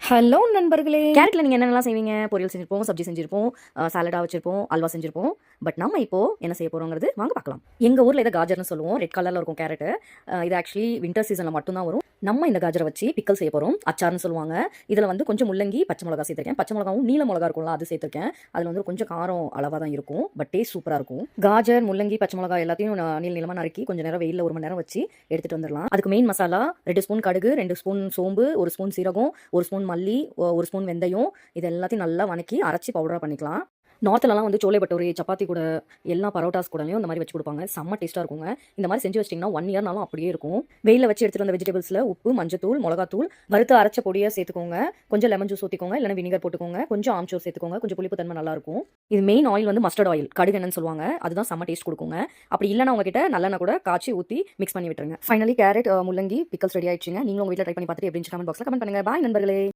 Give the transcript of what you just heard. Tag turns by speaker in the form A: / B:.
A: Hello நண்பர்களே!
B: கேரட்ல நீங்க என்னென்னலாம் செய்வீங்க? பொரியல் செஞ்சிருப்போம், சப்ஜி செஞ்சிருப்போம், சாலடா வச்சிருப்போம், அல்வா செஞ்சிருப்போம். பட் நம்ம இப்போ என்ன செய்ய போறோங்கிறது வாங்க பார்க்கலாம். எங்க ஊர்ல இத காஜர்ன்னு சொல்லுவோம். ரெட் கலர்ல இருக்கும் கேரட்டு. இது ஆக்சுவலி வின்டர் சீசன்ல மட்டும் தான் வரும். நம்ம இந்த காஜர வச்சு பிக்கல் செய்ய போறோம். அச்சார்ன்னு சொல்லுவாங்க. இதுல வந்து கொஞ்சம் முள்ளங்கி, பச்சை மிளகா சேர்த்திருக்கேன். பச்சை மிளகாவும் நீல மிளகா இருக்கும்ல, அது சேர்த்திருக்கேன். அதுல வந்து கொஞ்சம் காரம் அளவா தான் இருக்கும். பட் டேஸ்ட் சூப்பரா இருக்கும். காஜர், முள்ளங்கி, பச்சை மிளகா எல்லாத்தையும் நீள நீளமா நறுக்கி கொஞ்சம் நேரம் வெயில்ல 1 மணி நேரம் வச்சு எடுத்துட்டு வந்துடலாம். அதுக்கு மெயின் மசாலா 2 ஸ்பூன் கடுகு, 2 ஸ்பூன் சோம்பு, 1 ஸ்பூன் சீரகம், 1 ஸ்பூன் மல்லி, 1 ஸ்பூன் வெந்தயம், இது எல்லாத்தையும் நல்லா வணக்கி அரைச்சி பவுடரா பண்ணிக்கலாம். நார்த்லலாம் வந்து சோலை பட்டோரி, சப்பாத்தி கூட, எல்லா பரோட்டாஸ் கூடயும் இந்த மாதிரி வச்சு கொடுப்பாங்க. செம்ம டேஸ்ட்டாக இருக்குங்க. இந்த மாதிரி செஞ்சு வச்சிட்டிங்கன்னா 1 இயர்னாலும் அப்படியே இருக்கும். வெயிலில் வச்சு எடுத்துகிட்டு வந்த வெஜிடபிள்ஸில் உப்பு, மஞ்சத்தூள், மிளகாத்தூள், வறுத்து அரைச்ச பொடியை சேர்த்துக்கோங்க. கொஞ்சம் லெமன் ஜூஸ் ஊற்றிக்கோங்க, இல்லைனா வினிகர் போட்டுக்கோங்க. கொஞ்சம் ஆம்ச்சூர் சேர்த்துக்கோங்க. கொஞ்சம் புளிப்பு தன்மை நல்லாயிருக்கும். இது மெயின் ஆயில் வந்து மஸ்டர்ட் ஆயில், கடுகெண்ணன்னு சொல்லுவாங்க. அதுதான் செம்ம டேஸ்ட் கொடுக்குங்க. அப்படி இல்லைனா உங்ககிட்ட நல்லெண்ணெய் கூட காய்ச்சி ஊற்றி மிக்ஸ் பண்ணி விட்டுருங்க. ஃபைனலி கேரட், முள்ளங்கி பிக்கல்ஸ் ரெடி ஆயிடுச்சுங்க. நீங்களும் உங்கள் வீட்டில் ட்ரை பண்ணி பார்த்துட்டு எப்படி கமெண்ட் பாக்ஸில் கமெண்ட் பண்ணுங்கள். பாய் நண்பர்களே.